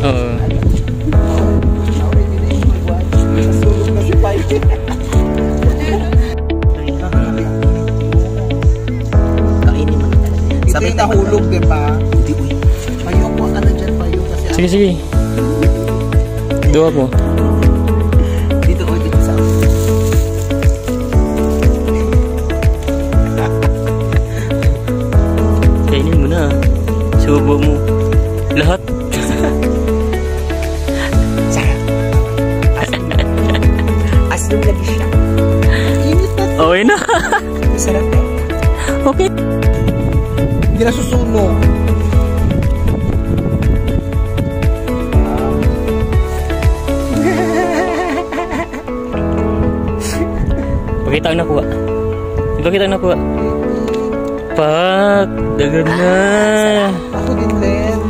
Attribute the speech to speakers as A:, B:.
A: Oo.
B: Nasulog na si Pai.
C: Kainin mo na talaga.
B: Ito yung nahulog, di ba?
C: Hindi, uy.
B: Payong mo ka na dyan, payong. Kasi
A: Sige, sige. Gawa mo.
C: Dito, uy, dito sa akin.
A: Kainin mo na. Subo mo. Lahat.
C: Sarap. Asin lagi siya.
B: init na.
A: Okay na.
C: Masarap eh.
A: Okay.
B: Hindi na susunog.
A: Pakita ang nakuha. Pakita ang nakuha. Pak. Dagan na.
B: Ako din, Len.